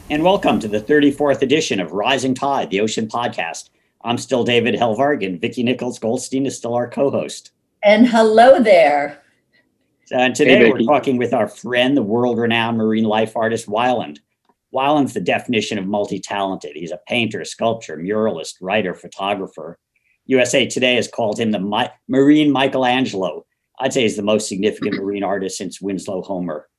And welcome to the 34th edition of Rising Tide, the Ocean Podcast. I'm still David Helvarg, and Vicki Nichols-Goldstein is still our co-host. And hello there. And today we're talking with our friend, the world-renowned marine life artist, Wyland. Wyland's the definition of multi-talented. He's a painter, sculptor, muralist, writer, photographer. USA Today has called him the marine Michelangelo. I'd say he's the most significant marine artist since Winslow Homer.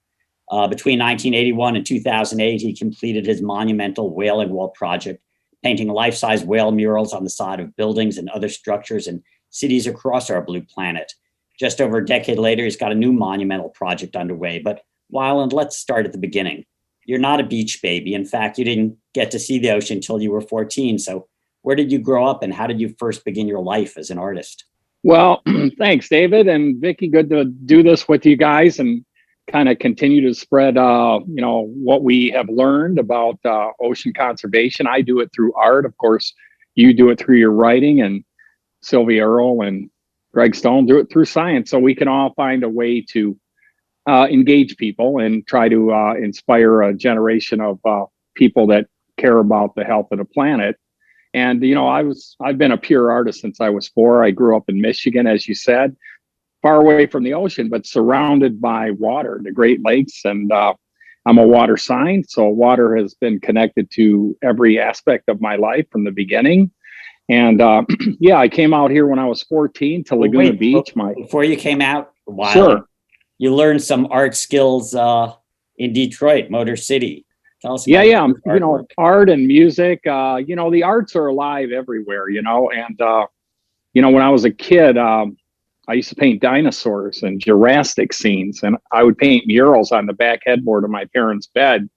Between 1981 and 2008, he completed his monumental whaling wall project, painting life-size whale murals on the side of buildings and other structures in cities across our blue planet. Just over a decade later, he's got a new monumental project underway. But Wyland, let's start at the beginning. You're not a beach baby. In fact, you didn't get to see the ocean until you were 14. So where did you grow up and how did you first begin your life as an artist? Well, thanks, David and Vicki. Good to do this with you guys and kind of continue to spread, what we have learned about ocean conservation. I do it through art. Of course, you do it through your writing, and Sylvia Earle and Greg Stone do it through science. So we can all find a way to engage people and try to inspire a generation of people that care about the health of the planet. And, I've been a pure artist since I was 4. I grew up in Michigan, as you said, far away from the ocean, but surrounded by water, the Great Lakes. And I'm a water science. So water has been connected to every aspect of my life from the beginning. And I came out here when I was 14 to Laguna Beach. Before you came out, Sure. You learned some art skills in Detroit, Motor City. Tell us about art and music. The arts are alive everywhere, and when I was a kid, I used to paint dinosaurs and Jurassic scenes, and I would paint murals on the back headboard of my parents' bed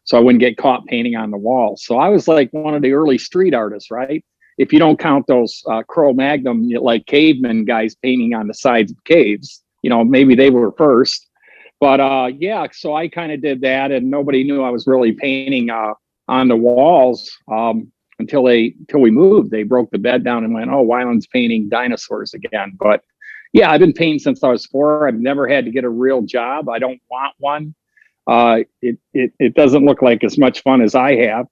so I wouldn't get caught painting on the walls. So I was like one of the early street artists, right? If you don't count those Cro-Magnon, like caveman guys painting on the sides of caves, maybe they were first. But so I kind of did that, and nobody knew I was really painting on the walls until we moved. They broke the bed down and went, "Oh, Wyland's painting dinosaurs again." But yeah, I've been painting since I was 4. I've never had to get a real job. I don't want one. It doesn't look like as much fun as I have.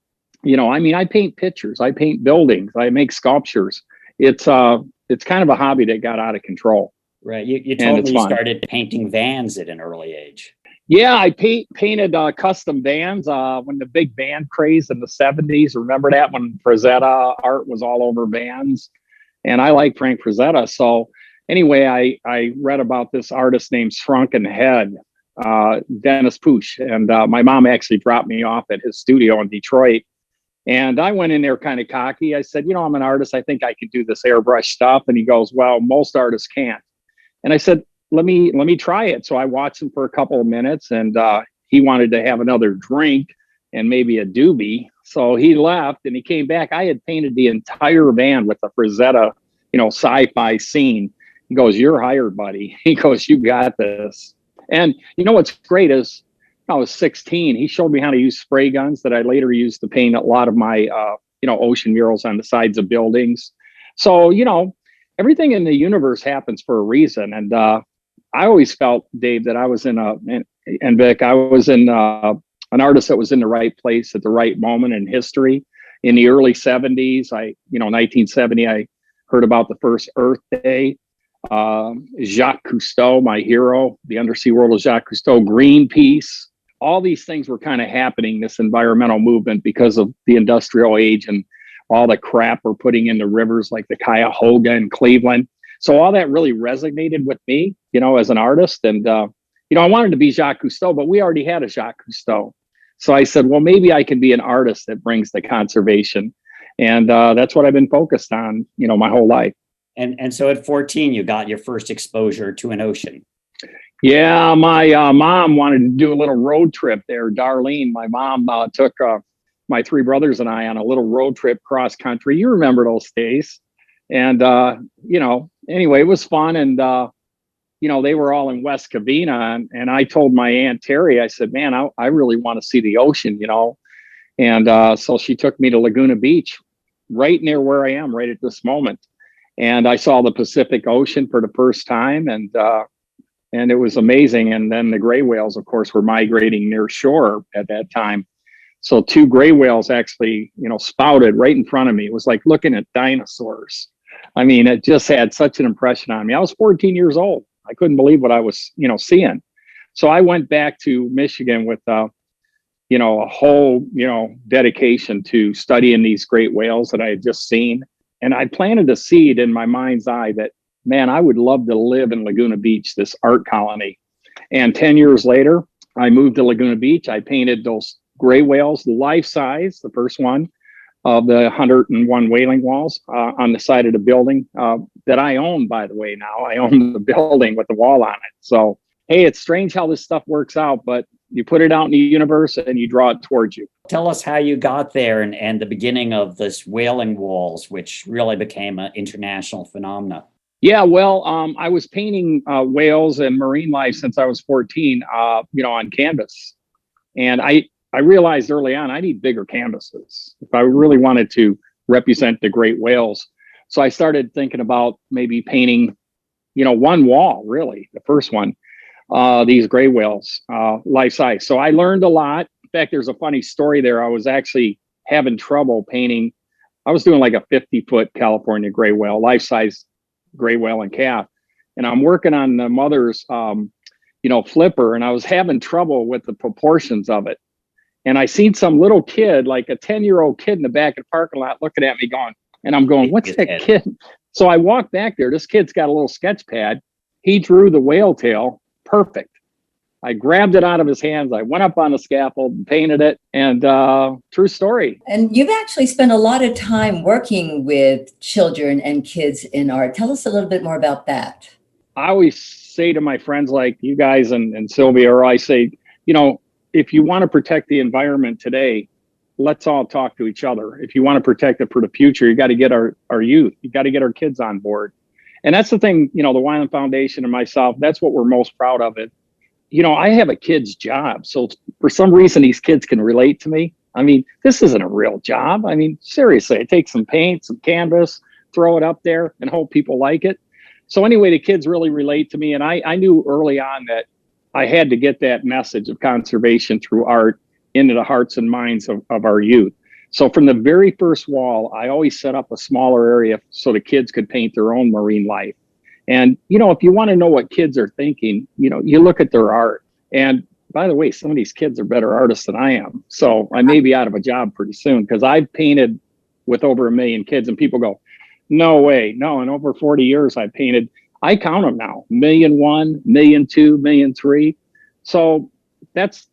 I paint pictures, I paint buildings, I make sculptures. It's kind of a hobby that got out of control. Right. You told me you started painting vans at an early age. Yeah, I painted custom vans when the big van craze in the 70s. Remember that when Frazetta art was all over vans? And I like Frank Frazetta. So anyway, I read about this artist named Shrunken Head, Dennis Pooch. And my mom actually dropped me off at his studio in Detroit. And I went in there kind of cocky. I said, I'm an artist. I think I can do this airbrush stuff. And he goes, "Well, most artists can't." And I said, let me try it. So I watched him for a couple of minutes, and he wanted to have another drink and maybe a doobie. So he left and he came back. I had painted the entire van with the Frazetta, sci-fi scene. He goes, "You're hired, buddy." He goes, "You got this." And what's great is I was 16. He showed me how to use spray guns that I later used to paint a lot of my, ocean murals on the sides of buildings. So, everything in the universe happens for a reason. And I always felt, Dave, that I was and Vic, I was an artist that was in the right place at the right moment in history. In the early 70s, 1970, I heard about the first Earth Day. Jacques Cousteau, my hero, the undersea world of Jacques Cousteau, Greenpeace, all these things were kind of happening, this environmental movement, because of the industrial age and all the crap we're putting into rivers like the Cuyahoga and Cleveland. So all that really resonated with me, as an artist. And, I wanted to be Jacques Cousteau, but we already had a Jacques Cousteau. So I said, well, maybe I can be an artist that brings the conservation. And that's what I've been focused on, my whole life. And so at 14, you got your first exposure to an ocean. Yeah, my mom wanted to do a little road trip there. Darlene, my mom took my 3 brothers and I on a little road trip cross country. You remember those days. And, anyway, it was fun. And, they were all in West Covina. And I told my Aunt Terry, I said, "Man, I really want to see the ocean, And so she took me to Laguna Beach, right near where I am right at this moment. And I saw the Pacific Ocean for the first time, and it was amazing. And then the gray whales, of course, were migrating near shore at that time. So two gray whales actually, spouted right in front of me. It was like looking at dinosaurs. I mean, it just had such an impression on me. I was 14 years old. I couldn't believe what I was, seeing. So I went back to Michigan with, a whole, dedication to studying these great whales that I had just seen. And I planted a seed in my mind's eye that, man, I would love to live in Laguna Beach, this art colony. And 10 years later, I moved to Laguna Beach. I painted those gray whales, life size, the first one of the 101 whaling walls on the side of the building that I own, by the way. Now I own the building with the wall on it. So, hey, it's strange how this stuff works out, but you put it out in the universe and you draw it towards you. Tell us how you got there and the beginning of this whaling walls, which really became an international phenomenon. Yeah, well, I was painting whales and marine life since I was 14, on canvas. And I realized early on I need bigger canvases if I really wanted to represent the great whales. So I started thinking about maybe painting, one wall, really, the first one, these gray whales, life size. So I learned a lot. In fact, there's a funny story there. I was actually having trouble painting. I was doing like a 50-foot California gray whale, life size gray whale and calf. And I'm working on the mother's, flipper, and I was having trouble with the proportions of it. And I seen some little kid, like a 10-year-old kid in the back of the parking lot looking at me going, and I'm going, what's that kid? So I walked back there. This kid's got a little sketch pad. He drew the whale tail perfect. I grabbed it out of his hands. I went up on the scaffold and painted it. And true story. And you've actually spent a lot of time working with children and kids in art. Tell us a little bit more about that. I always say to my friends like you guys and Sylvia, or I say, if you want to protect the environment today, let's all talk to each other. If you want to protect it for the future, you got to get our youth. You got to get our kids on board. And that's the thing, the Wyland Foundation and myself, that's what we're most proud of it. I have a kid's job. So for some reason, these kids can relate to me. I mean, this isn't a real job. I mean, seriously, I take some paint, some canvas, throw it up there and hope people like it. So anyway, the kids really relate to me. And I knew early on that I had to get that message of conservation through art into the hearts and minds of our youth. So from the very first wall, I always set up a smaller area so the kids could paint their own marine life. And, if you want to know what kids are thinking, you look at their art. And by the way, some of these kids are better artists than I am. So I may be out of a job pretty soon because I've painted with over 1 million kids and people go, no way. No, in over 40 years, I painted, I count them now, 1,000,001, 1,000,002, 1,000,003. So that's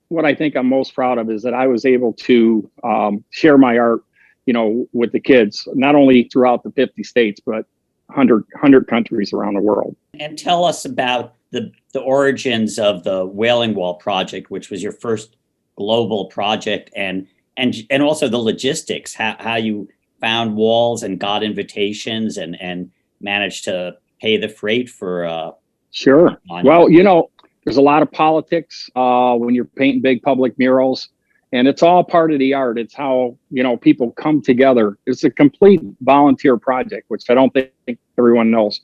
what I think I'm most proud of is that I was able to share my art, with the kids, not only throughout the 50 states, but 100 countries around the world. And tell us about the origins of the Whaling Wall project, which was your first global project, and also the logistics, how you found walls and got invitations and managed to pay the freight for. Sure. Well, there's a lot of politics when you're painting big public murals. And it's all part of the art. It's how, people come together. It's a complete volunteer project, which I don't think everyone knows.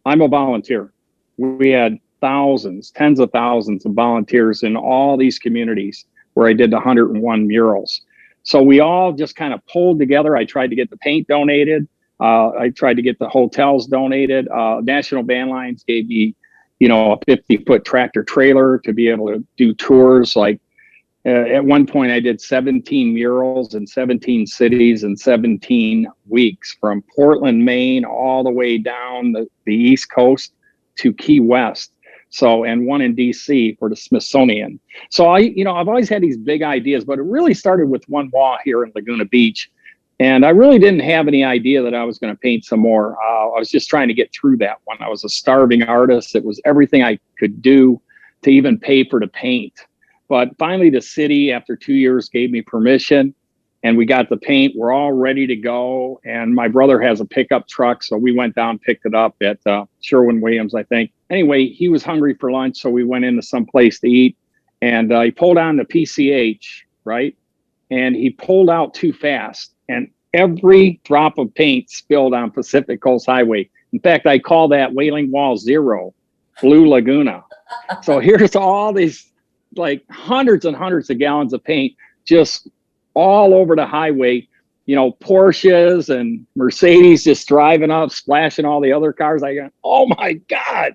I'm a volunteer. We had thousands, tens of thousands of volunteers in all these communities where I did 101 murals. So we all just kind of pulled together. I tried to get the paint donated. I tried to get the hotels donated. National Van Lines gave me, a 50-foot tractor trailer to be able to do tours. Like at one point I did 17 murals in 17 cities in 17 weeks, from Portland, Maine, all the way down the East Coast to Key West. So, and one in DC for the Smithsonian. So I've always had these big ideas, but it really started with one wall here in Laguna Beach. And I really didn't have any idea that I was going to paint some more. I was just trying to get through that one. I was a starving artist. It was everything I could do to even pay for the paint. But finally, the city, after 2 years, gave me permission and we got the paint. We're all ready to go. And my brother has a pickup truck. So we went down, picked it up at Sherwin-Williams, I think. Anyway, he was hungry for lunch. So we went into some place to eat and he pulled on the PCH, right? And he pulled out too fast. And every drop of paint spilled on Pacific Coast Highway. In fact, I call that Whaling Wall Zero, Blue Laguna. So here's all these like hundreds and hundreds of gallons of paint just all over the highway, Porsches and Mercedes just driving up, splashing all the other cars. I go, oh my God.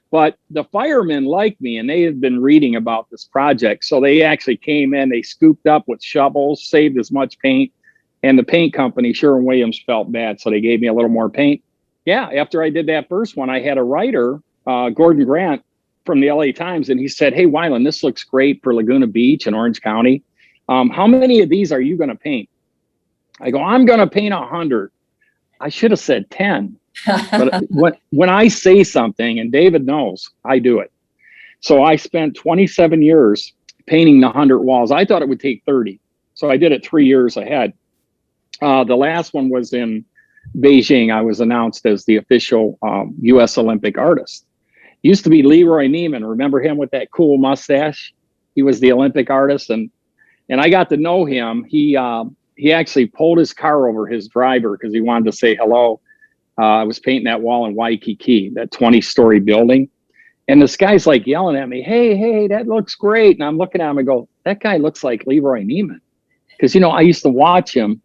But the firemen liked me, and they had been reading about this project. So they actually came in, they scooped up with shovels, saved as much paint. And the paint company, Sherwin-Williams, felt bad. So they gave me a little more paint. Yeah, after I did that first one, I had a writer, Gordon Grant from the LA Times, and he said, hey, Wyland, this looks great for Laguna Beach and Orange County. How many of these are you going to paint? I go, I'm going to paint 100. I should have said 10. But when I say something, and David knows, I do it. So I spent 27 years painting the 100 walls. I thought it would take 30. So I did it 3 years ahead. The last one was in Beijing. I was announced as the official U.S. Olympic artist. Used to be Leroy Neiman. Remember him with that cool mustache? He was the Olympic artist, and I got to know him. He actually pulled his car over his driver because he wanted to say hello. I was painting that wall in Waikiki, that 20-story building. And this guy's like yelling at me, hey, that looks great. And I'm looking at him and go, that guy looks like Leroy Neiman. Because, I used to watch him.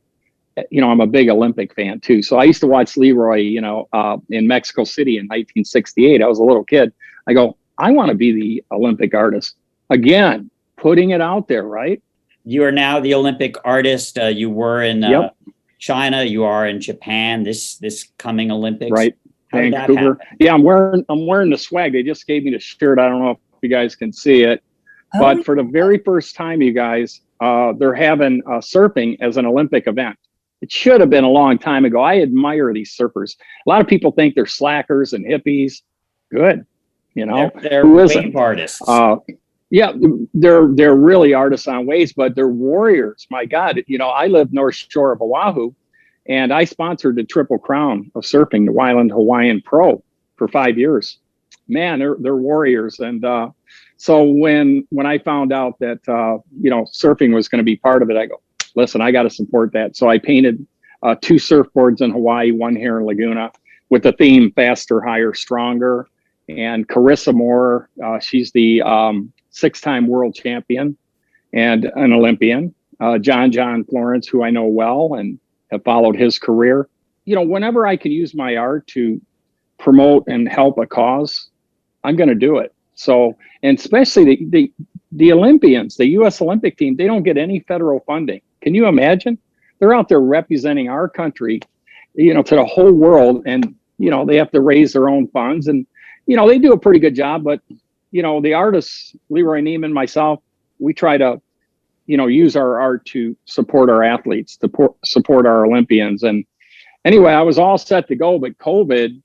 I'm a big Olympic fan too. So I used to watch Leroy, in Mexico City in 1968. I was a little kid. I go, I want to be the Olympic artist. Again, putting it out there, right? You are now the Olympic artist. You were in Yep. China. You are in Japan this coming Olympics. Right. How did that Vancouver. happen? Yeah, I'm wearing the swag. They just gave me the shirt. I don't know if you guys can see it. But for the very first time, you guys, they're having surfing as an Olympic event. It should have been a long time ago. I admire these surfers. A lot of people think they're slackers and hippies. Good. They're who wave isn't? artists. Yeah, they're really artists on waves, but they're warriors. My God, I live north shore of Oahu, and I sponsored the Triple Crown of surfing, the Wyland Hawaiian Pro, for 5 years. Man, they're warriors. And so when I found out that surfing was going to be part of it, I go, listen, I got to support that. So I painted 2 surfboards in Hawaii, 1 here in Laguna, with the theme faster, higher, stronger. And Carissa Moore, she's the 6-time world champion and an Olympian. John Florence, who I know well and have followed his career. Whenever I can use my art to promote and help a cause, I'm going to do it. So, and especially the Olympians, the U.S. Olympic team, they don't get any federal funding. Can you imagine? They're out there representing our country, to the whole world, and they have to raise their own funds, and they do a pretty good job. But the artists, Leroy Neiman, myself, we try to use our art to support our athletes, to support our Olympians. And anyway, I was all set to go, but COVID,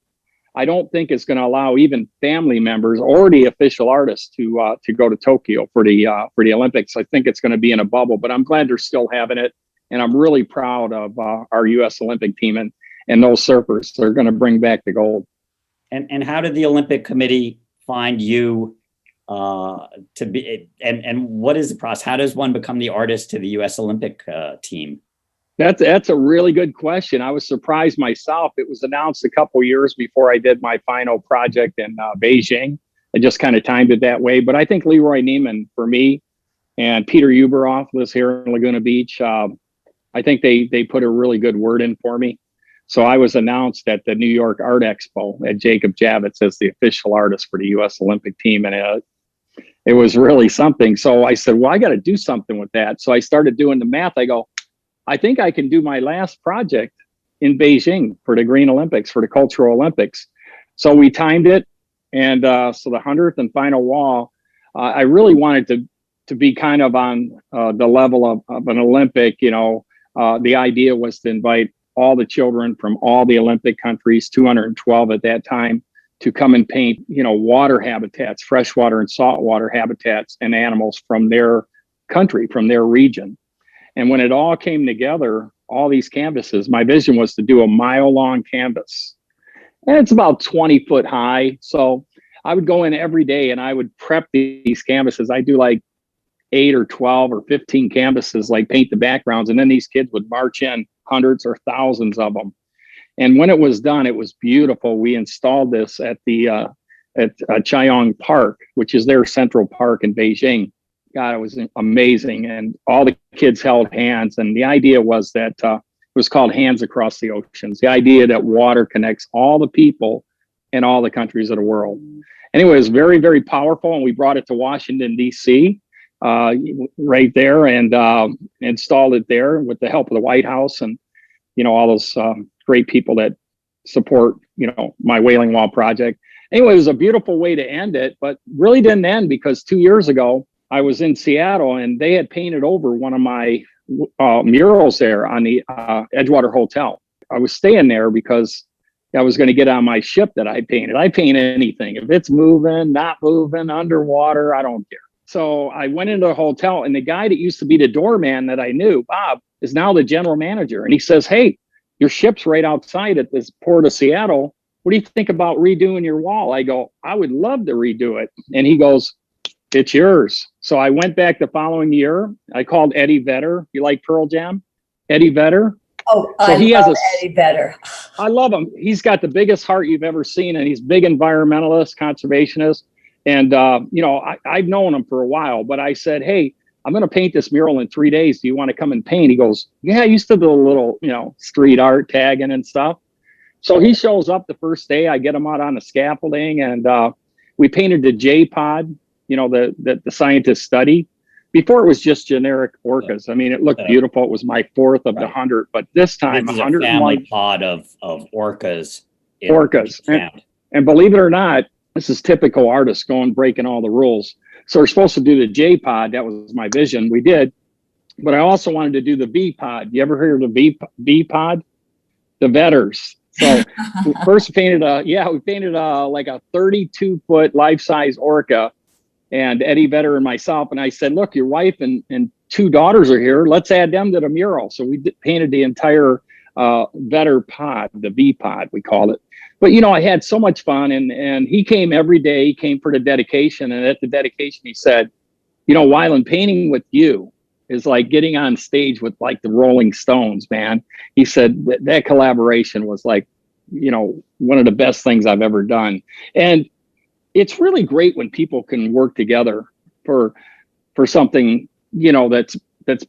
I don't think it's going to allow even family members or the official artists to go to Tokyo for the Olympics. I think it's going to be in a bubble, but I'm glad they're still having it. And I'm really proud of our U.S. Olympic team and those surfers. They're going to bring back the gold. And how did the Olympic Committee find you to be? And what is the process? How does one become the artist to the U.S. Olympic team? That's a really good question. I was surprised myself. It was announced a couple years before I did my final project in Beijing. I just kind of timed it that way. But I think Leroy Neiman for me, and Peter Uberoff lives here in Laguna Beach. I think they put a really good word in for me. So I was announced at the New York Art Expo at Jacob Javits as the official artist for the U.S. Olympic team. And it was really something. So I said, well, I got to do something with that. So I started doing the math. I go, I think I can do my last project in Beijing for the Green Olympics, for the Cultural Olympics. So we timed it. And so the 100th and final wall, I really wanted to be kind of on the level of an Olympic. The idea was to invite all the children from all the Olympic countries, 212 at that time, to come and paint, water habitats, freshwater and saltwater habitats and animals from their country, from their region. And when it all came together, all these canvases, my vision was to do a mile-long canvas. And it's about 20 foot high. So I would go in every day and I would prep these canvases. I do like 8 or 12 or 15 canvases, like paint the backgrounds. And then these kids would march in, hundreds or thousands of them. And when it was done, it was beautiful. We installed this at the Chaoyang Park, which is their central park in Beijing. God, it was amazing. And all the kids held hands. And the idea was that it was called Hands Across the Oceans. The idea that water connects all the people in all the countries of the world. Anyway, it was very, very powerful. And we brought it to Washington, D.C., right there, and installed it there with the help of the White House and, all those great people that support, my Wailing Wall project. Anyway, it was a beautiful way to end it, but really didn't end because 2 years ago, I was in Seattle and they had painted over one of my murals there on the Edgewater Hotel. I was staying there because I was going to get on my ship that I painted. I paint anything. If it's moving, not moving, underwater, I don't care. So I went into the hotel and the guy that used to be the doorman that I knew, Bob, is now the general manager. And he says, hey, your ship's right outside at this port of Seattle. What do you think about redoing your wall? I go, I would love to redo it. And he goes, it's yours. So I went back the following year. I called Eddie Vedder. You like Pearl Jam? Eddie Vedder? Oh, so I love Eddie Vedder. I love him. He's got the biggest heart you've ever seen, and he's big environmentalist, conservationist. And, I've known him for a while, but I said, hey, I'm going to paint this mural in 3 days. Do you want to come and paint? He goes, yeah, I used to do a little, street art tagging and stuff. So he shows up the first day. I get him out on the scaffolding, and we painted the J-pod, the scientists study. Before it was just generic orcas. I mean, it looked beautiful. It was my fourth of the 100, but this time, this is a family pod of orcas. And believe it or not, this is typical artists breaking all the rules. So we're supposed to do the J pod. That was my vision. We did, but I also wanted to do the B pod. You ever heard of the B pod? The Vedders. So we first painted like a 32-foot life-size orca. And Eddie Vedder and myself, and I said, look, your wife and 2 daughters are here. Let's add them to the mural. So we painted the entire Vedder pod, the V pod, we called it. But, I had so much fun. And he came every day. He came for the dedication. And at the dedication, he said, Wyland, painting with you is like getting on stage with like the Rolling Stones, man. He said that collaboration was like, one of the best things I've ever done. And it's really great when people can work together for something, that's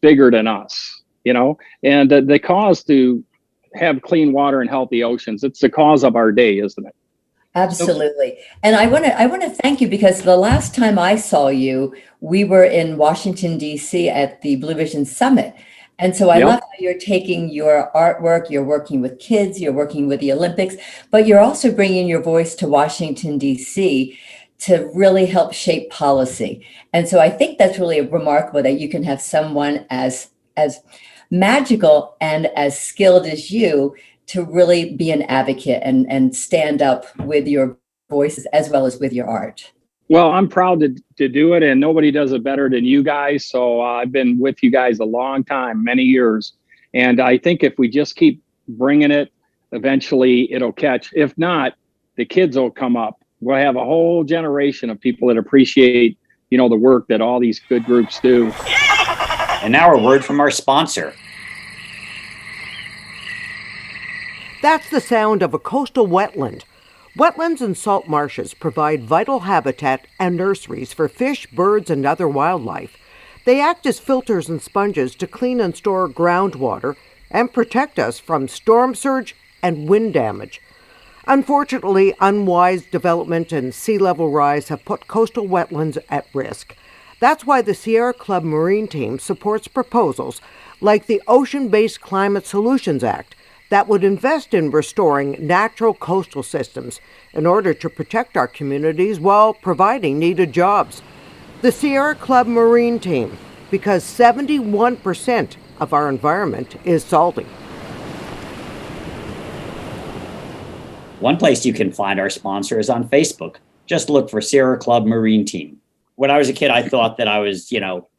bigger than us, and the cause to have clean water and healthy oceans. It's the cause of our day, isn't it? Absolutely. And I want to thank you because the last time I saw you, we were in Washington, D.C. at the Blue Vision Summit. And so I love how you're taking your artwork, you're working with kids, you're working with the Olympics, but you're also bringing your voice to Washington, D.C. to really help shape policy. And so I think that's really remarkable that you can have someone as magical and as skilled as you to really be an advocate and stand up with your voices as well as with your art. Well, I'm proud to do it, and nobody does it better than you guys. So I've been with you guys a long time, many years. And I think if we just keep bringing it, eventually it'll catch. If not, the kids will come up. We'll have a whole generation of people that appreciate, the work that all these good groups do. And now a word from our sponsor. That's the sound of a coastal wetland. Wetlands and salt marshes provide vital habitat and nurseries for fish, birds, and other wildlife. They act as filters and sponges to clean and store groundwater and protect us from storm surge and wind damage. Unfortunately, unwise development and sea level rise have put coastal wetlands at risk. That's why the Sierra Club Marine Team supports proposals like the Ocean-Based Climate Solutions Act that would invest in restoring natural coastal systems in order to protect our communities while providing needed jobs. The Sierra Club Marine Team, because 71% of our environment is salty. One place you can find our sponsor is on Facebook. Just look for Sierra Club Marine Team. When I was a kid, I thought that I was,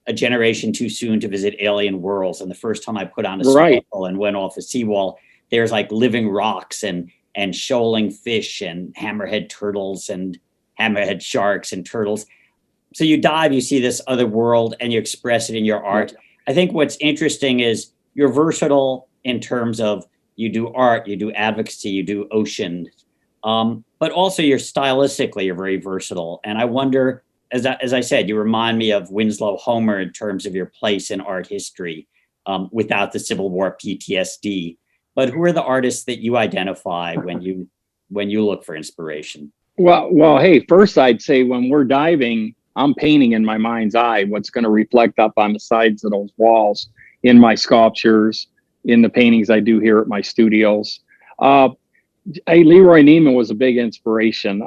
a generation too soon to visit alien worlds. And the first time I put on a snorkel and went off a seawall, there's like living rocks and shoaling fish and hammerhead turtles and hammerhead sharks and turtles. So you dive, you see this other world, and you express it in your art. I think what's interesting is you're versatile in terms of you do art, you do advocacy, you do ocean, but also you're stylistically, you're very versatile. And I wonder as I said, you remind me of Winslow Homer in terms of your place in art history, without the Civil War PTSD. But who are the artists that you identify when you look for inspiration? Well, hey, first I'd say when we're diving, I'm painting in my mind's eye what's going to reflect up on the sides of those walls in my sculptures, in the paintings I do here at my studios. Leroy Neiman was a big inspiration.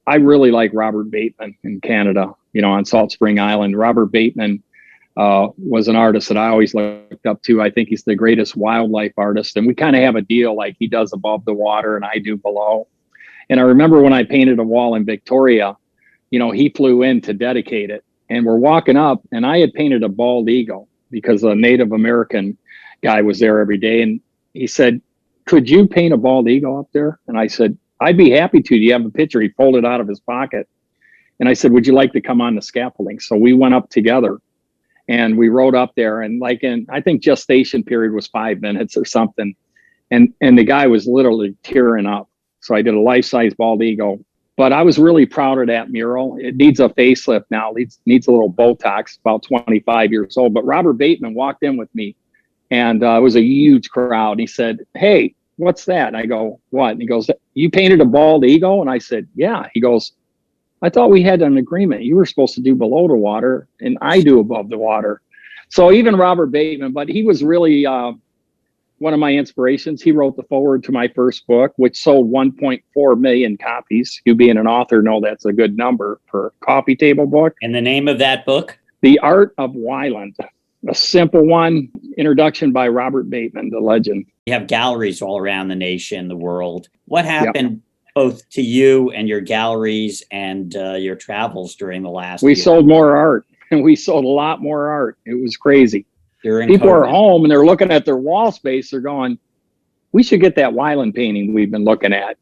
I really like Robert Bateman in Canada, on Salt Spring Island. Robert Bateman was an artist that I always looked up to. I think he's the greatest wildlife artist. And we kind of have a deal, like he does above the water and I do below. And I remember when I painted a wall in Victoria, he flew in to dedicate it. And we're walking up, and I had painted a bald eagle because a Native American guy was there every day. And he said, "Could you paint a bald eagle up there?" And I said, "I'd be happy to. Do you have a picture?" He pulled it out of his pocket. And I said, "Would you like to come on the scaffolding?" So we went up together and we rode up there. And I think gestation period was 5 minutes or something. And the guy was literally tearing up. So I did a life-size bald eagle. But I was really proud of that mural. It needs a facelift now. It needs a little Botox, about 25 years old. But Robert Bateman walked in with me, and it was a huge crowd. He said, "Hey, what's that?" And I go, "What?" And he goes, "You painted a bald eagle?" And I said, "Yeah." He goes, "I thought we had an agreement. You were supposed to do below the water, and I do above the water." So even Robert Bateman, but he was really one of my inspirations. He wrote the foreword to my first book, which sold 1.4 million copies. You being an author know that's a good number for a coffee table book. And the name of that book? The Art of Wyland. A simple one, introduction by Robert Bateman, the legend. You have galleries all around the nation, the world. What happened both to you and your galleries and your travels during the last We year? sold more art, and we sold a lot more art. It was crazy. People are home and they're looking at their wall space. They're going, "We should get that Wyland painting we've been looking at."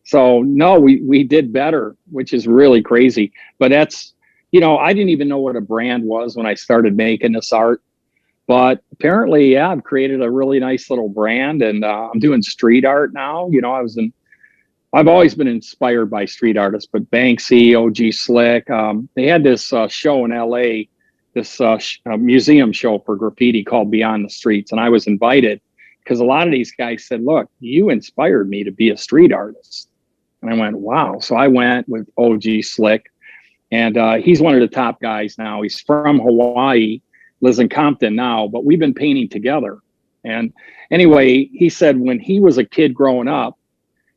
So no, we did better, which is really crazy. But that's, I didn't even know what a brand was when I started making this art. But apparently, I've created a really nice little brand, and I'm doing street art now. I've always been inspired by street artists, but Banksy, OG Slick, they had this show in LA, this museum show for graffiti called Beyond the Streets. And I was invited because a lot of these guys said, "Look, you inspired me to be a street artist." And I went, wow. So I went with OG Slick, and he's one of the top guys now. He's from Hawaii, lives in Compton now, but we've been painting together. And anyway, he said when he was a kid growing up,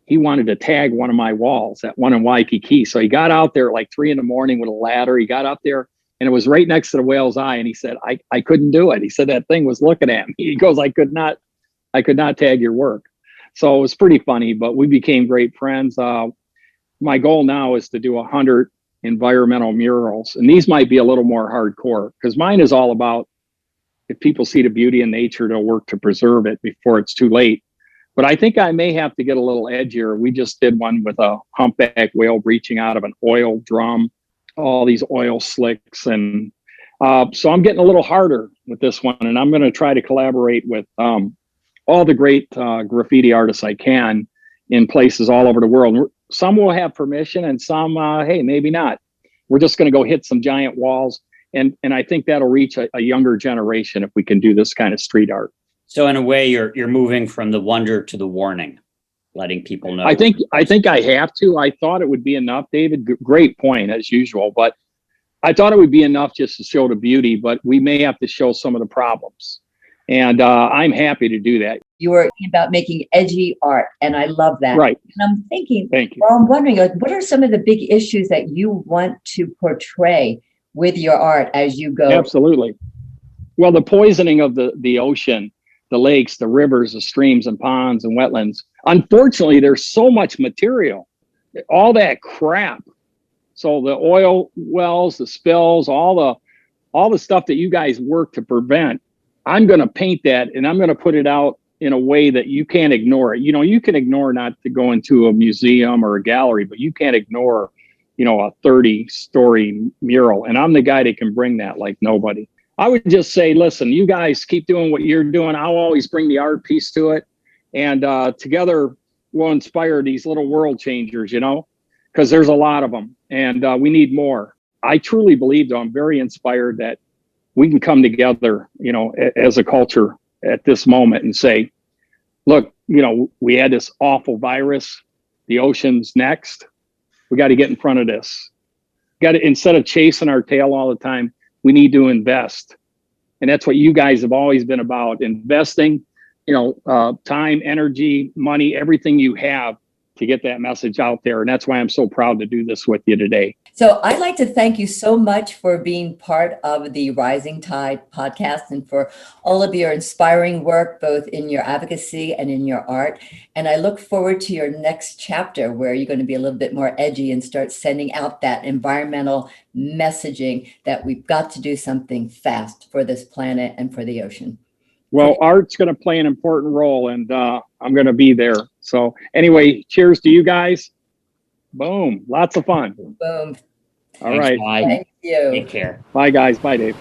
he wanted to tag one of my walls, that one in Waikiki. So he got out there at like 3 a.m. with a ladder. He got up there, and it was right next to the whale's eye. And he said, I couldn't do it. He said, that thing was looking at me. He goes, I could not tag your work. So it was pretty funny, but we became great friends. My goal now is to do 100 environmental murals. And these might be a little more hardcore, because mine is all about, if people see the beauty in nature, they'll work to preserve it before it's too late. But I think I may have to get a little edgier. We just did one with a humpback whale breaching out of an oil drum, all these oil slicks. And so I'm getting a little harder with this one. And I'm going to try to collaborate with all the great graffiti artists I can in places all over the world. Some will have permission, and some, hey, maybe not. We're just going to go hit some giant walls. And I think that'll reach a younger generation if we can do this kind of street art. So in a way, you're moving from the wonder to the warning, letting people know. I think I have to. I thought it would be enough, David. Great point, as usual. But I thought it would be enough just to show the beauty, but we may have to show some of the problems. And I'm happy to do that. You were about making edgy art, and I love that. Right. And I'm thinking, thank you. Well, I'm wondering, what are some of the big issues that you want to portray with your art as you go? Absolutely. Well, the poisoning of the ocean, the lakes, the rivers, the streams and ponds and wetlands. Unfortunately, there's so much material, all that crap. So the oil wells, the spills, all the stuff that you guys work to prevent, I'm going to paint that, and I'm going to put it out in a way that you can't ignore it. You know, you can ignore not to go into a museum or a gallery, but you can't ignore, a 30-story mural. And I'm the guy that can bring that like nobody. I would just say, listen, you guys keep doing what you're doing. I'll always bring the art piece to it. And together we'll inspire these little world changers, because there's a lot of them, and we need more. I truly believe, though, I'm very inspired that we can come together, as a culture at this moment and say, look, we had this awful virus, the ocean's next. We got to get in front of this. Instead of chasing our tail all the time, we need to invest. And that's what you guys have always been about, investing, time, energy, money, everything you have to get that message out there. And that's why I'm so proud to do this with you today. So I'd like to thank you so much for being part of the Rising Tide podcast and for all of your inspiring work, both in your advocacy and in your art. And I look forward to your next chapter where you're going to be a little bit more edgy and start sending out that environmental messaging that we've got to do something fast for this planet and for the ocean. Well, art's going to play an important role, and I'm going to be there. So anyway, cheers to you guys. Boom. Lots of fun. Boom. All right. Bye. Thank you. Take care. Bye, guys. Bye, Dave.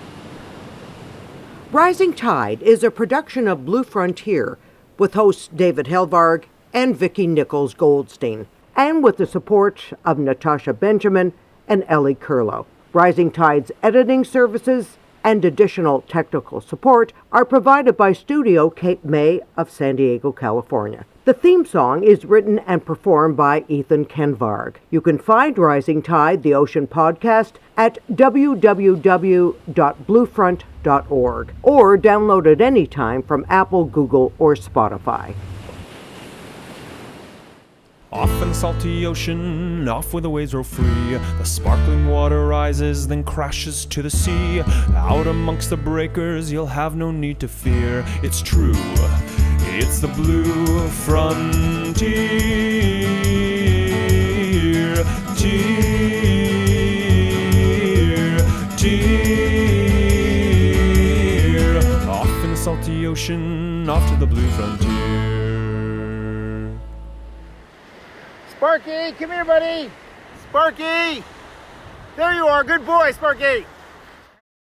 Rising Tide is a production of Blue Frontier with hosts David Helvarg and Vicki Nichols-Goldstein, and with the support of Natasha Benjamin and Ellie Curlow. Rising Tide's editing services and additional technical support are provided by Studio Cape May of San Diego, California. The theme song is written and performed by Ethan Helvarg. You can find Rising Tide, the Ocean Podcast, at www.bluefront.org or download it anytime from Apple, Google, or Spotify. Off in the salty ocean, off where the waves roll free, the sparkling water rises, then crashes to the sea. Out amongst the breakers, you'll have no need to fear. It's true, it's the blue frontier. Off in the salty ocean, off to the blue frontier. Sparky, come here, buddy. Sparky! There you are. Good boy, Sparky.